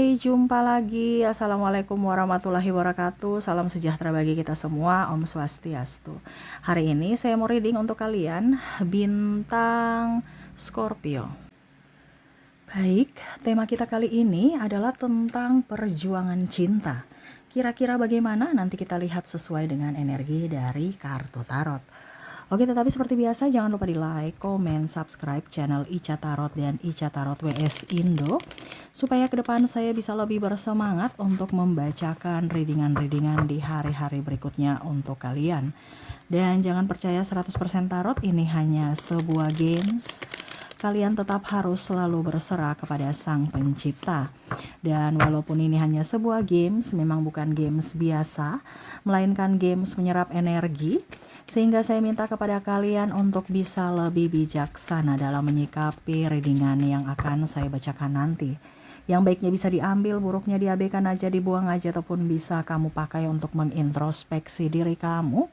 Hai, jumpa lagi. Assalamualaikum warahmatullahi wabarakatuh. Salam sejahtera bagi kita semua. Om Swastiastu. Hari ini saya mau reading untuk kalian bintang Scorpio. Baik, tema kita kali ini adalah tentang perjuangan cinta. Kira-kira bagaimana? Nanti kita lihat sesuai dengan energi dari kartu tarot. Oke, tetapi seperti biasa jangan lupa di like, komen, subscribe channel Ica Tarot dan Ica Tarot WS Indo supaya ke depan saya bisa lebih bersemangat untuk membacakan readingan-readingan di hari-hari berikutnya untuk kalian. Dan jangan percaya 100% tarot, ini hanya sebuah games. Kalian tetap harus selalu berserah kepada Sang Pencipta. Dan walaupun ini hanya sebuah games, memang bukan games biasa, melainkan games menyerap energi, sehingga saya minta kepada kalian untuk bisa lebih bijaksana dalam menyikapi readingan yang akan saya bacakan nanti. Yang baiknya bisa diambil, buruknya diabaikan aja, dibuang aja, ataupun bisa kamu pakai untuk mengintrospeksi diri kamu,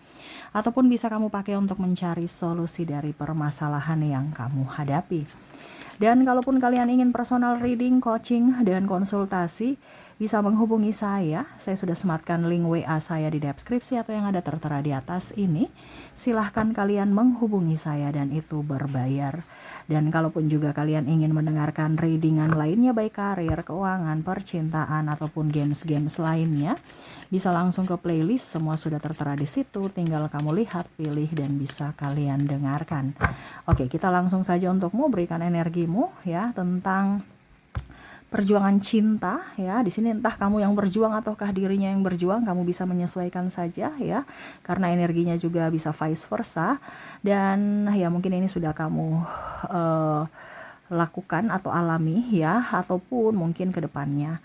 ataupun bisa kamu pakai untuk mencari solusi dari permasalahan yang kamu hadapi. Dan kalaupun kalian ingin personal reading, coaching, dan konsultasi, bisa menghubungi saya. Saya sudah sematkan link WA saya di deskripsi atau yang ada tertera di atas ini. Silahkan kalian menghubungi saya dan itu berbayar. Dan kalaupun juga kalian ingin mendengarkan readingan lainnya baik karir, keuangan, percintaan, ataupun games-games lainnya, bisa langsung ke playlist, semua sudah tertera di situ, tinggal kamu lihat, pilih, dan bisa kalian dengarkan. Oke, kita langsung saja untukmu, berikan energimu ya tentang perjuangan cinta ya. Di sini entah kamu yang berjuang ataukah dirinya yang berjuang, kamu bisa menyesuaikan saja ya. Karena energinya juga bisa vice versa. Dan ya mungkin ini sudah kamu lakukan atau alami ya, ataupun mungkin ke depannya.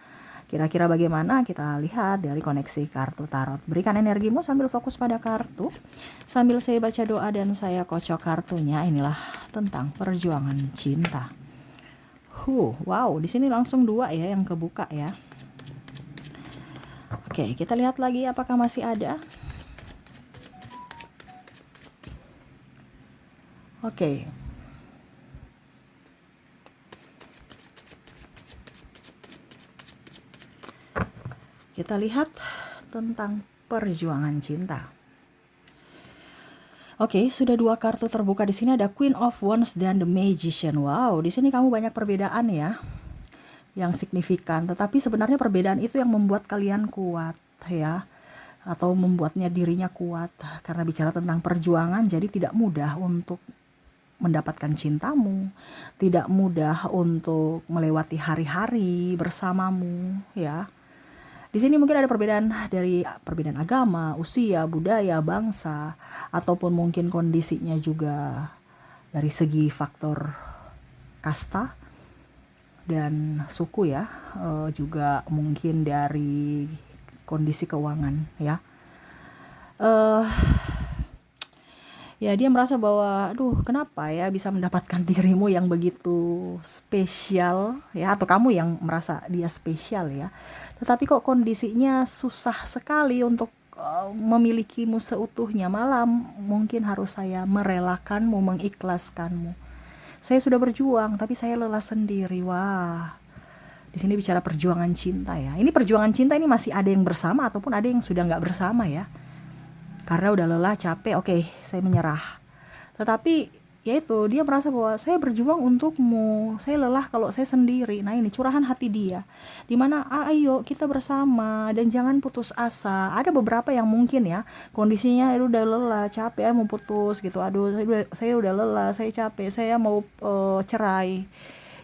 Kira-kira bagaimana? Kita lihat dari koneksi kartu tarot. Berikan energimu sambil fokus pada kartu. Sambil saya baca doa dan saya kocok kartunya. Inilah tentang perjuangan cinta. Wow, di sini langsung 2 ya yang kebuka ya. Oke, kita lihat lagi apakah masih ada. Oke. Kita lihat tentang perjuangan cinta. Oke, sudah 2 kartu terbuka. Di sini ada Queen of Wands dan The Magician. Wow, di sini kamu banyak perbedaan ya, yang signifikan. Tetapi sebenarnya perbedaan itu yang membuat kalian kuat ya, atau membuatnya dirinya kuat. Karena bicara tentang perjuangan, jadi tidak mudah untuk mendapatkan cintamu, tidak mudah untuk melewati hari-hari bersamamu ya. Di sini mungkin ada perbedaan agama, usia, budaya, bangsa, ataupun mungkin kondisinya juga dari segi faktor kasta dan suku ya, juga mungkin dari kondisi keuangan ya. Ya dia merasa bahwa aduh kenapa ya bisa mendapatkan dirimu yang begitu spesial ya, atau kamu yang merasa dia spesial ya, tetapi kok kondisinya susah sekali untuk memilikimu seutuhnya, malah mungkin harus saya merelakanmu, mengikhlaskanmu. Saya sudah berjuang tapi saya lelah sendiri. Wah, di sini bicara perjuangan cinta ya. Ini perjuangan cinta ini masih ada yang bersama ataupun ada yang sudah nggak bersama ya. Karena udah lelah, capek, oke, saya menyerah. Tetapi ya itu, dia merasa bahwa saya berjuang untukmu, saya lelah kalau saya sendiri. Nah ini curahan hati dia, dimana ayo kita bersama dan jangan putus asa. Ada beberapa yang mungkin ya kondisinya itu udah lelah, capek, mau putus gitu. Aduh, saya udah lelah, saya capek, saya mau cerai.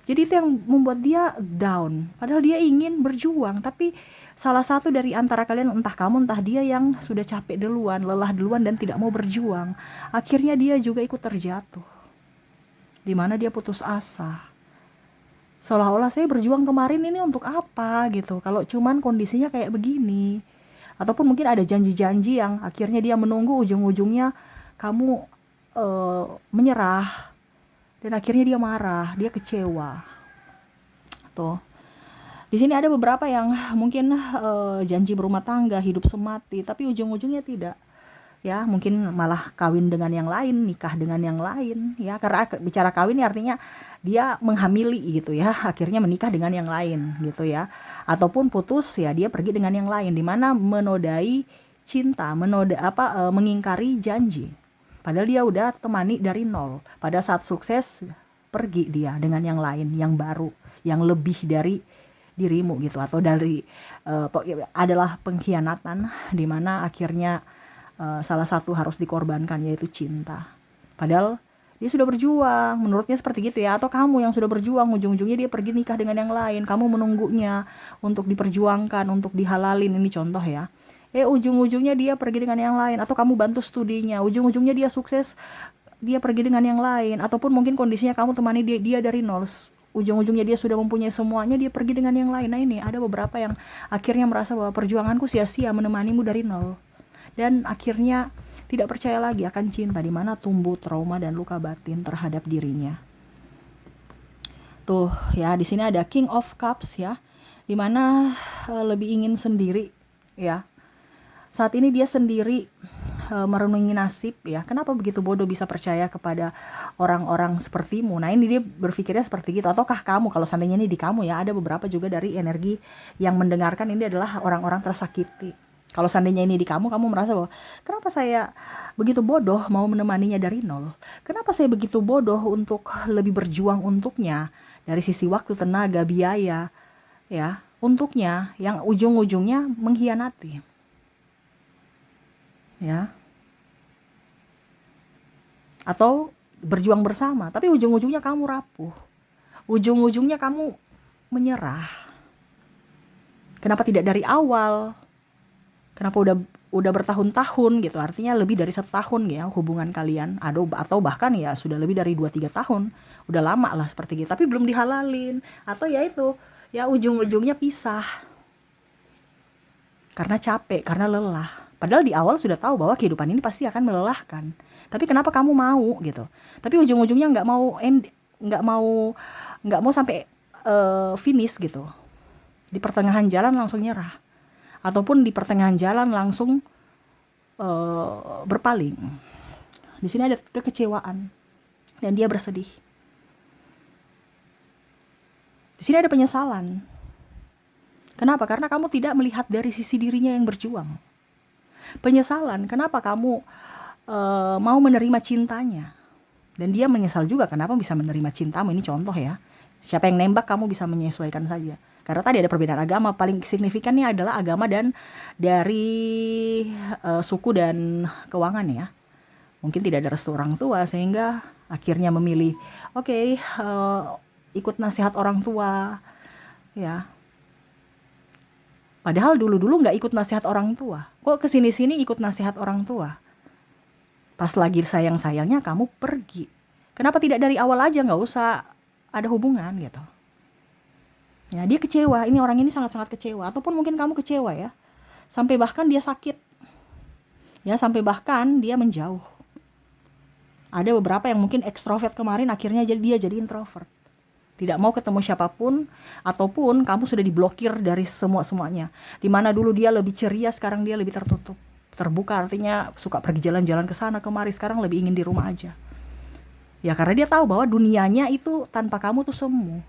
Jadi itu yang membuat dia down. Padahal dia ingin berjuang, tapi salah satu dari antara kalian, entah kamu entah dia, yang sudah capek duluan, lelah duluan dan tidak mau berjuang. Akhirnya dia juga ikut terjatuh. Dimana dia putus asa. Seolah-olah saya berjuang kemarin ini untuk apa gitu, kalau cuman kondisinya kayak begini. Ataupun mungkin ada janji-janji yang akhirnya dia menunggu, ujung-ujungnya kamu menyerah. Dan akhirnya dia marah, dia kecewa. Tuh. Di sini ada beberapa yang mungkin janji berumah tangga, hidup semati, tapi ujung-ujungnya tidak. ya mungkin malah kawin dengan yang lain, nikah dengan yang lain, ya karena bicara kawin ini artinya dia menghamili gitu ya, akhirnya menikah dengan yang lain gitu ya, ataupun putus ya dia pergi dengan yang lain, dimana menodai cinta, mengingkari janji, padahal dia udah temani dari nol, pada saat sukses pergi dia dengan yang lain, yang baru, yang lebih dari dirimu gitu, atau dari adalah pengkhianatan, dimana akhirnya salah satu harus dikorbankan, yaitu cinta. Padahal dia sudah berjuang, menurutnya seperti gitu ya. Atau kamu yang sudah berjuang, ujung-ujungnya dia pergi nikah dengan yang lain, kamu menunggunya untuk diperjuangkan, untuk dihalalin, ini contoh ya. Ujung-ujungnya dia pergi dengan yang lain, atau kamu bantu studinya, ujung-ujungnya dia sukses, dia pergi dengan yang lain, ataupun mungkin kondisinya kamu temani dia dari nol, ujung-ujungnya dia sudah mempunyai semuanya, dia pergi dengan yang lain. Nah ini ada beberapa yang akhirnya merasa bahwa perjuanganku sia-sia menemanimu dari nol, dan akhirnya tidak percaya lagi akan cinta, di mana tumbuh trauma dan luka batin terhadap dirinya. Tuh ya, di sini ada King of Cups ya, di mana lebih ingin sendiri ya. Saat ini dia sendiri merenungi nasib ya. Kenapa begitu bodoh bisa percaya kepada orang-orang sepertimu? Nah ini dia berpikirnya seperti gitu. Ataukah kamu, kalau seandainya ini di kamu ya, ada beberapa juga dari energi yang mendengarkan ini adalah orang-orang tersakiti. Kalau seandainya ini di kamu merasa bahwa kenapa saya begitu bodoh mau menemaninya dari nol? Kenapa saya begitu bodoh untuk lebih berjuang untuknya dari sisi waktu, tenaga, biaya ya, untuknya yang ujung-ujungnya mengkhianati. Ya. Atau berjuang bersama, tapi ujung-ujungnya kamu rapuh. Ujung-ujungnya kamu menyerah. Kenapa tidak dari awal? Kenapa udah bertahun-tahun gitu, artinya lebih dari 1 tahun ya hubungan kalian, atau bahkan ya sudah lebih dari 2-3 tahun, udah lama lah seperti gitu, tapi belum dihalalin, atau ya itu ya ujung-ujungnya pisah karena capek, karena lelah, padahal di awal sudah tahu bahwa kehidupan ini pasti akan melelahkan, tapi kenapa kamu mau gitu, tapi ujung-ujungnya nggak mau sampai finish gitu, di pertengahan jalan langsung nyerah, ataupun di pertengahan jalan langsung berpaling. Di sini ada kekecewaan dan dia bersedih. Di sini ada penyesalan. Kenapa? Karena kamu tidak melihat dari sisi dirinya yang berjuang. Penyesalan, kenapa kamu mau menerima cintanya? Dan dia menyesal juga kenapa bisa menerima cintamu. Ini contoh ya. Siapa yang nembak kamu bisa menyesuaikan saja. Karena tadi ada perbedaan agama, paling signifikannya adalah agama dan dari suku dan keuangan ya. Mungkin tidak ada restu orang tua sehingga akhirnya memilih ikut nasihat orang tua ya. Padahal dulu-dulu nggak ikut nasihat orang tua, kok kesini-sini ikut nasihat orang tua. Pas lagi sayang-sayangnya kamu pergi. Kenapa tidak dari awal aja, nggak usah ada hubungan gitu. Ya, dia kecewa, ini orang ini sangat-sangat kecewa, ataupun mungkin kamu kecewa ya, sampai bahkan dia sakit, ya sampai bahkan dia menjauh. Ada beberapa yang mungkin ekstrovert kemarin akhirnya dia jadi introvert, tidak mau ketemu siapapun, ataupun kamu sudah diblokir dari semuanya. Dimana dulu dia lebih ceria, sekarang dia lebih tertutup, terbuka, artinya suka pergi jalan-jalan ke sana kemari, sekarang lebih ingin di rumah aja. Ya karena dia tahu bahwa dunianya itu tanpa kamu tuh semu.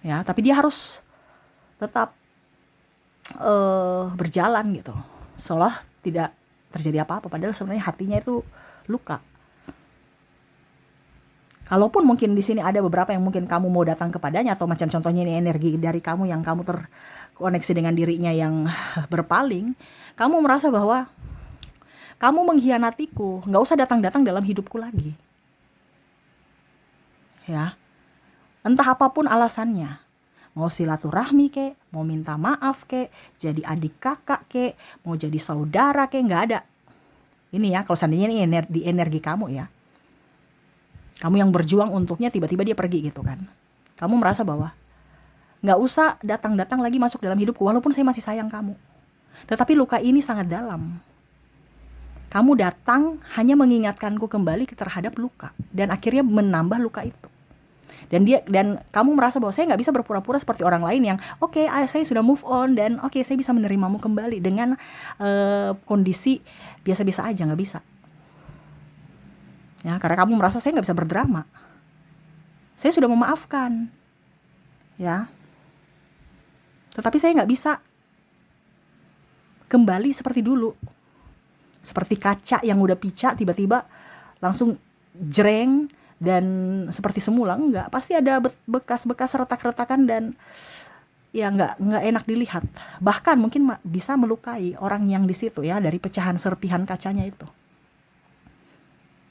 Ya, tapi dia harus tetap berjalan gitu, seolah tidak terjadi apa-apa, padahal sebenarnya hatinya itu luka. Kalaupun mungkin di sini ada beberapa yang mungkin kamu mau datang kepadanya, atau macam contohnya ini energi dari kamu yang kamu terkoneksi dengan dirinya yang berpaling, kamu merasa bahwa kamu mengkhianatiku, nggak usah datang-datang dalam hidupku lagi. Ya. Entah apapun alasannya, mau silaturahmi kek, mau minta maaf kek, jadi adik kakak kek, mau jadi saudara kek, nggak ada. Ini ya, kalau seandainya ini energi kamu ya. Kamu yang berjuang untuknya, tiba-tiba dia pergi gitu kan. Kamu merasa bahwa nggak usah datang-datang lagi masuk dalam hidupku, walaupun saya masih sayang kamu. Tetapi luka ini sangat dalam. Kamu datang hanya mengingatkanku kembali terhadap luka, dan akhirnya menambah luka itu. Dan kamu merasa bahwa saya nggak bisa berpura-pura seperti orang lain yang oke, saya sudah move on dan oke, saya bisa menerimamu kembali dengan kondisi biasa-biasa aja. Nggak bisa ya, karena kamu merasa saya nggak bisa berdrama. Saya sudah memaafkan ya, tetapi saya nggak bisa kembali seperti dulu, seperti kaca yang udah picak tiba-tiba langsung jreng dan seperti semula. Enggak, pasti ada bekas-bekas retak-retakan dan ya nggak enak dilihat, bahkan mungkin bisa melukai orang yang di situ ya, dari pecahan serpihan kacanya itu.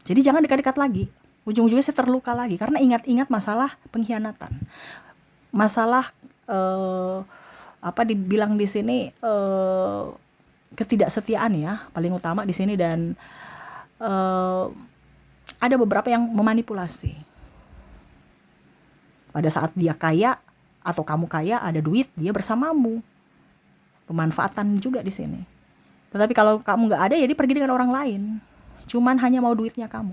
Jadi jangan dekat-dekat lagi, ujung-ujungnya saya terluka lagi karena ingat-ingat masalah pengkhianatan, masalah apa dibilang di sini, ketidaksetiaan ya paling utama di sini. Dan ada beberapa yang memanipulasi. Pada saat dia kaya atau kamu kaya, ada duit, dia bersamamu. Pemanfaatan juga di sini. Tetapi kalau kamu nggak ada, ya dia pergi dengan orang lain. Cuman hanya mau duitnya kamu.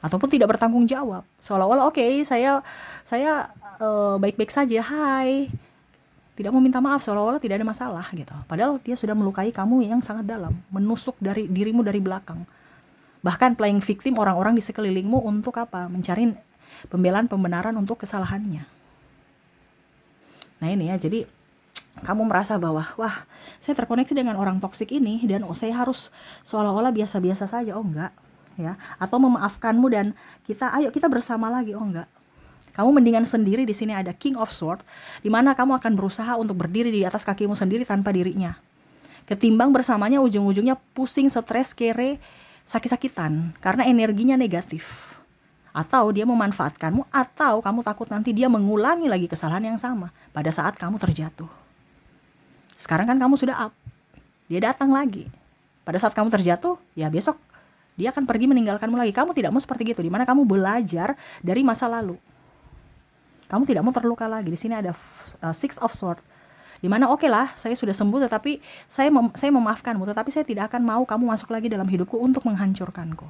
Ataupun tidak bertanggung jawab. Seolah-olah oke, saya baik-baik saja, hai. Tidak mau minta maaf, seolah-olah tidak ada masalah gitu. Padahal dia sudah melukai kamu yang sangat dalam, menusuk dari dirimu dari belakang. Bahkan playing victim orang-orang di sekelilingmu untuk apa? Mencari pembelaan-pembenaran untuk kesalahannya. Nah ini ya, jadi kamu merasa bahwa wah, saya terkoneksi dengan orang toksik ini dan saya harus seolah-olah biasa-biasa saja. Oh enggak ya. Atau memaafkanmu dan ayo kita bersama lagi. Oh enggak. Kamu mendingan sendiri. Di sini ada King of Swords, di mana kamu akan berusaha untuk berdiri di atas kakimu sendiri tanpa dirinya. Ketimbang bersamanya ujung-ujungnya pusing, stres, kere, sakit-sakitan karena energinya negatif. Atau dia memanfaatkanmu, atau kamu takut nanti dia mengulangi lagi kesalahan yang sama pada saat kamu terjatuh. Sekarang kan kamu sudah up, dia datang lagi. Pada saat kamu terjatuh, ya besok dia akan pergi meninggalkanmu lagi. Kamu tidak mau seperti itu, dimana kamu belajar dari masa lalu. Kamu tidak mau terluka lagi. Di sini ada Six of Swords, dimana oke lah, saya sudah sembuh, tetapi saya memaafkanmu, tetapi saya tidak akan mau kamu masuk lagi dalam hidupku untuk menghancurkanku.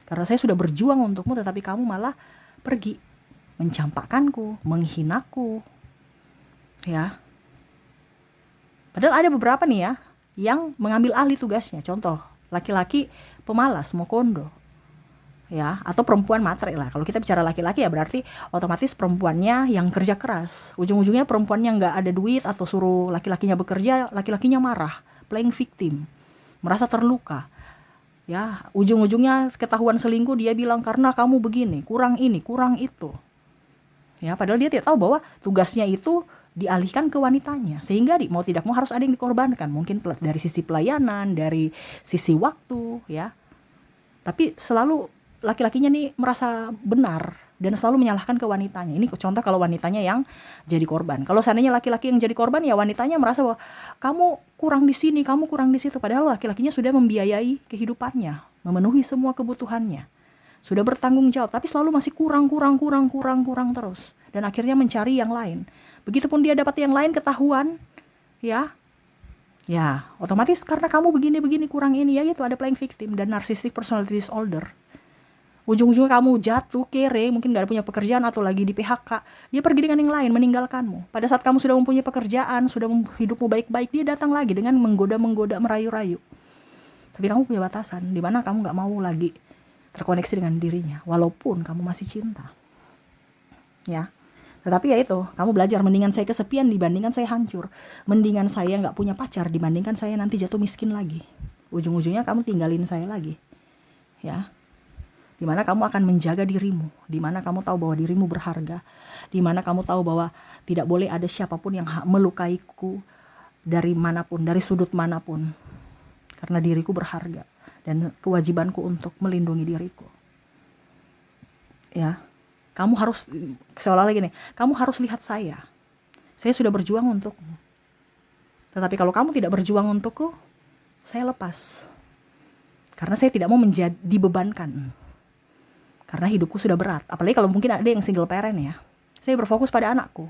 Karena saya sudah berjuang untukmu, tetapi kamu malah pergi mencampakkanku, menghinaku. Ya. Padahal ada beberapa nih ya yang mengambil alih tugasnya. Contoh, laki-laki pemalas, mokondo. Ya, atau perempuan matre lah. Kalau kita bicara laki-laki ya berarti otomatis perempuannya yang kerja keras. Ujung-ujungnya perempuannya nggak ada duit atau suruh laki-lakinya bekerja, laki-lakinya marah, playing victim, merasa terluka. Ya, ujung-ujungnya ketahuan selingkuh, dia bilang karena kamu begini, kurang ini, kurang itu. Ya, padahal dia tidak tahu bahwa tugasnya itu dialihkan ke wanitanya. Sehingga mau tidak mau harus ada yang dikorbankan. Mungkin dari sisi pelayanan, dari sisi waktu, ya. Tapi selalu laki-lakinya nih merasa benar dan selalu menyalahkan ke wanitanya. Ini contoh kalau wanitanya yang jadi korban. Kalau seandainya laki-laki yang jadi korban, ya wanitanya merasa bahwa kamu kurang di sini, kamu kurang di situ. Padahal laki-lakinya sudah membiayai kehidupannya, memenuhi semua kebutuhannya, sudah bertanggung jawab, tapi selalu masih kurang terus. Dan akhirnya mencari yang lain. Begitupun dia dapat yang lain, ketahuan, ya, otomatis karena kamu begini kurang ini, ya itu ada playing victim dan narcissistic personality disorder. Ujung-ujungnya kamu jatuh, kere, mungkin gak ada punya pekerjaan atau lagi di PHK. Dia pergi dengan yang lain, meninggalkanmu. Pada saat kamu sudah mempunyai pekerjaan, sudah hidupmu baik-baik, dia datang lagi dengan menggoda-menggoda, merayu-rayu. Tapi kamu punya batasan, di mana kamu gak mau lagi terkoneksi dengan dirinya, walaupun kamu masih cinta. Ya, tetapi ya itu, kamu belajar mendingan saya kesepian dibandingkan saya hancur. Mendingan saya gak punya pacar dibandingkan saya nanti jatuh miskin lagi. Ujung-ujungnya kamu tinggalin saya lagi. Ya, dimana kamu akan menjaga dirimu, dimana kamu tahu bahwa dirimu berharga, dimana kamu tahu bahwa tidak boleh ada siapapun yang melukaiku dari manapun, dari sudut manapun, karena diriku berharga dan kewajibanku untuk melindungi diriku. Ya, kamu harus seolah-olah gini, kamu harus lihat saya sudah berjuang untukmu. Tetapi kalau kamu tidak berjuang untukku, saya lepas, karena saya tidak mau menjadi dibebankan. Karena hidupku sudah berat. Apalagi kalau mungkin ada yang single parent ya. Saya berfokus pada anakku.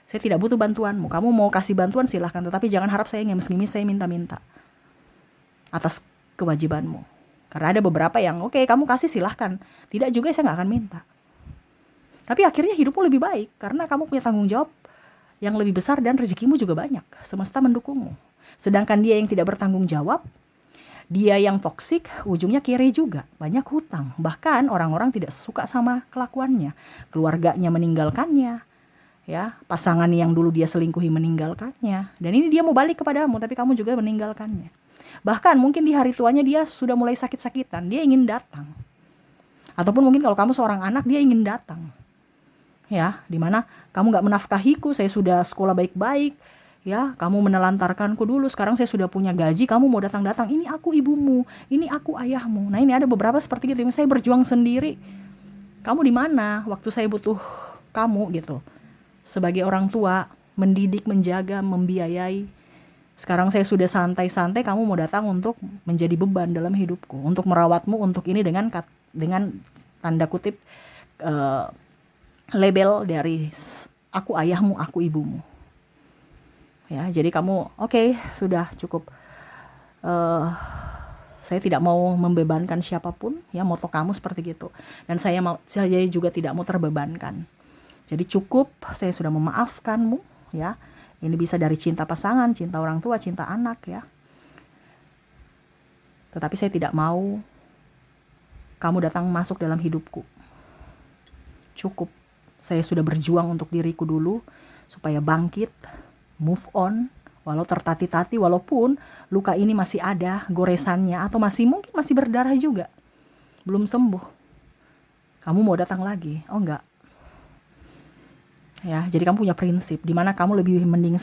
Saya tidak butuh bantuanmu. Kamu mau kasih bantuan silahkan. Tetapi jangan harap saya ngemis-ngemis, saya minta-minta atas kewajibanmu. Karena ada beberapa yang oke, kamu kasih silahkan. Tidak juga, saya gak akan minta. Tapi akhirnya hidupmu lebih baik karena kamu punya tanggung jawab yang lebih besar dan rezekimu juga banyak. Semesta mendukungmu. Sedangkan dia yang tidak bertanggung jawab, dia yang toksik, ujungnya kere juga. Banyak hutang. Bahkan orang-orang tidak suka sama kelakuannya. Keluarganya meninggalkannya. Ya, pasangan yang dulu dia selingkuhi meninggalkannya. Dan ini dia mau balik kepadamu, tapi kamu juga meninggalkannya. Bahkan mungkin di hari tuanya dia sudah mulai sakit-sakitan. Dia ingin datang. Ataupun mungkin kalau kamu seorang anak, dia ingin datang. Ya, dimana kamu gak menafkahiku, saya sudah sekolah baik-baik, ya, kamu menelantarkanku dulu, sekarang saya sudah punya gaji, kamu mau datang-datang, ini aku ibumu, ini aku ayahmu. Nah ini ada beberapa seperti gitu, saya berjuang sendiri, kamu di mana waktu saya butuh kamu gitu, sebagai orang tua, mendidik, menjaga, membiayai. Sekarang saya sudah santai-santai, kamu mau datang untuk menjadi beban dalam hidupku, untuk merawatmu, untuk ini dengan tanda kutip label dari aku ayahmu, aku ibumu. Ya, jadi kamu oke, sudah cukup. Saya tidak mau membebankan siapapun, ya, moto kamu seperti gitu. Dan saya juga tidak mau terbebankan. Jadi cukup, saya sudah memaafkanmu, ya. Ini bisa dari cinta pasangan, cinta orang tua, cinta anak, ya. Tetapi saya tidak mau kamu datang masuk dalam hidupku. Cukup. Saya sudah berjuang untuk diriku dulu supaya bangkit, move on, walau tertati-tati, walaupun luka ini masih ada goresannya atau mungkin masih berdarah juga, belum sembuh. Kamu mau datang lagi? Oh enggak. Ya, jadi kamu punya prinsip di mana kamu lebih mending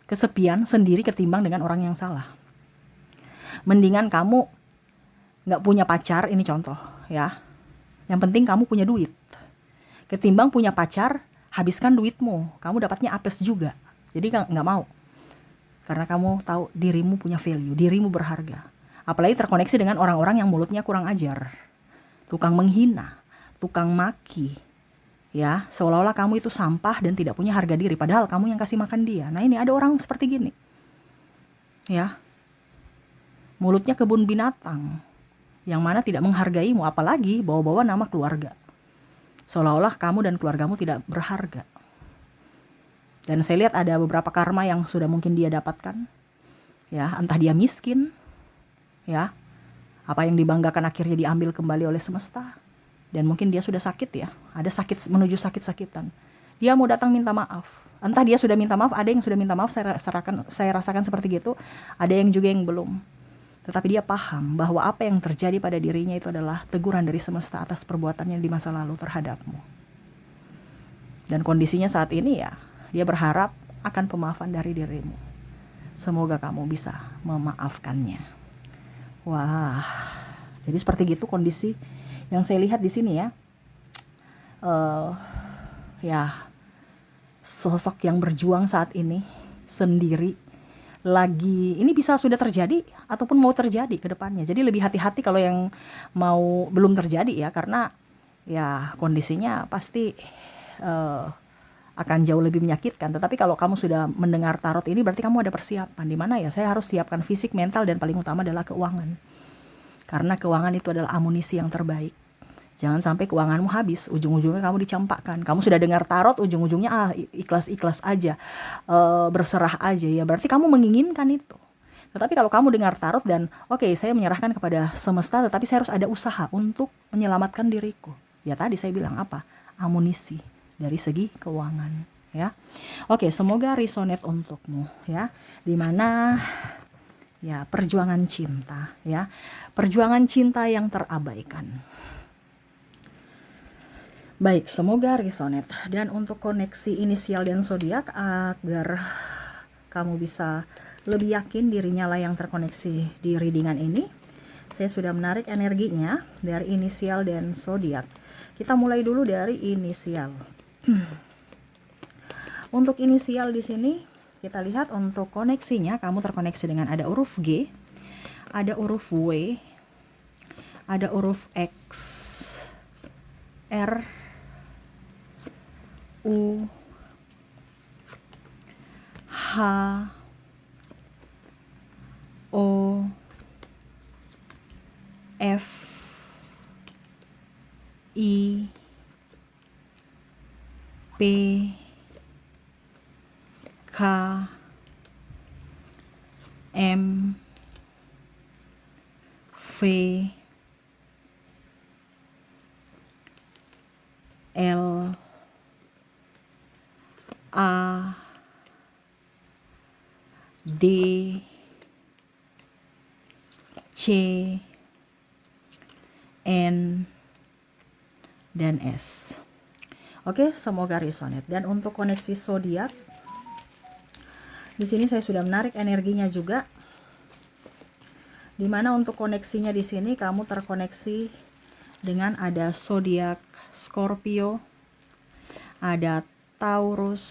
kesepian sendiri ketimbang dengan orang yang salah. Mendingan kamu nggak punya pacar, ini contoh, ya. Yang penting kamu punya duit. Ketimbang punya pacar, habiskan duitmu, kamu dapatnya apes juga. Jadi nggak mau. Karena kamu tahu dirimu punya value, dirimu berharga. Apalagi terkoneksi dengan orang-orang yang mulutnya kurang ajar. Tukang menghina, tukang maki. Ya, seolah-olah kamu itu sampah dan tidak punya harga diri. Padahal kamu yang kasih makan dia. Nah ini ada orang seperti gini. Ya, mulutnya kebun binatang. Yang mana tidak menghargaimu, apalagi bawa-bawa nama keluarga. Seolah-olah kamu dan keluargamu tidak berharga. Dan saya lihat ada beberapa karma yang sudah mungkin dia dapatkan. Ya, entah dia miskin, ya. Apa yang dibanggakan akhirnya diambil kembali oleh semesta. Dan mungkin dia sudah sakit, ya. Ada sakit menuju sakit-sakitan. Dia mau datang minta maaf. Entah dia sudah minta maaf, ada yang sudah minta maaf, saya rasakan seperti gitu. Ada yang juga yang belum. Tetapi dia paham bahwa apa yang terjadi pada dirinya itu adalah teguran dari semesta atas perbuatannya di masa lalu terhadapmu. Dan kondisinya saat ini, ya, dia berharap akan pemaafan dari dirimu. Semoga kamu bisa memaafkannya. Wah, jadi seperti gitu kondisi yang saya lihat di sini, ya. Ya, sosok yang berjuang saat ini sendiri. Lagi ini bisa sudah terjadi ataupun mau terjadi ke depannya. Jadi lebih hati-hati kalau yang belum terjadi, ya, karena ya kondisinya pasti akan jauh lebih menyakitkan. Tetapi kalau kamu sudah mendengar tarot ini berarti kamu ada persiapan. Di mana, ya, saya harus siapkan fisik, mental, dan paling utama adalah keuangan. Karena keuangan itu adalah amunisi yang terbaik. Jangan sampai keuanganmu habis, ujung-ujungnya kamu dicampakkan. Kamu sudah dengar tarot, ujung-ujungnya ikhlas-ikhlas aja, berserah aja, ya. Berarti kamu menginginkan itu. Tetapi kalau kamu dengar tarot dan oke, saya menyerahkan kepada semesta, tetapi saya harus ada usaha untuk menyelamatkan diriku. Ya tadi saya bilang apa? Amunisi dari segi keuangan, ya. Oke, semoga resonate untukmu, ya. Dimana, ya, perjuangan cinta, ya. Perjuangan cinta yang terabaikan. Baik, semoga resonate. Dan untuk koneksi inisial dan zodiak agar kamu bisa lebih yakin dirinya lah yang terkoneksi di readingan ini, saya sudah menarik energinya dari inisial dan zodiak. Kita mulai dulu dari inisial. Untuk inisial di sini kita lihat untuk koneksinya, kamu terkoneksi dengan ada huruf G, ada huruf W, ada huruf X, R, U, H, O, F, I, K M V L A D C N dan S. Oke, semoga resonate. Dan untuk koneksi zodiak, di sini saya sudah menarik energinya juga. Dimana untuk koneksinya di sini kamu terkoneksi dengan ada zodiak Scorpio, ada Taurus,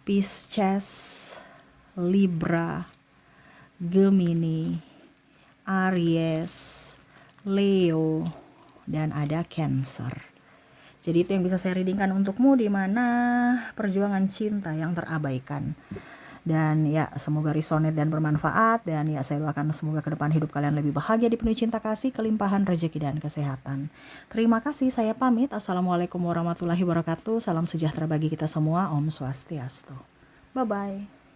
Pisces, Libra, Gemini, Aries, Leo, dan ada Cancer. Jadi itu yang bisa saya readingkan untukmu, di mana perjuangan cinta yang terabaikan. Dan ya, semoga resonate dan bermanfaat. Dan ya, saya doakan semoga ke depan hidup kalian lebih bahagia, dipenuhi cinta kasih, kelimpahan rezeki dan kesehatan. Terima kasih, saya pamit. Assalamualaikum warahmatullahi wabarakatuh. Salam sejahtera bagi kita semua. Om Swastiastu. Bye-bye.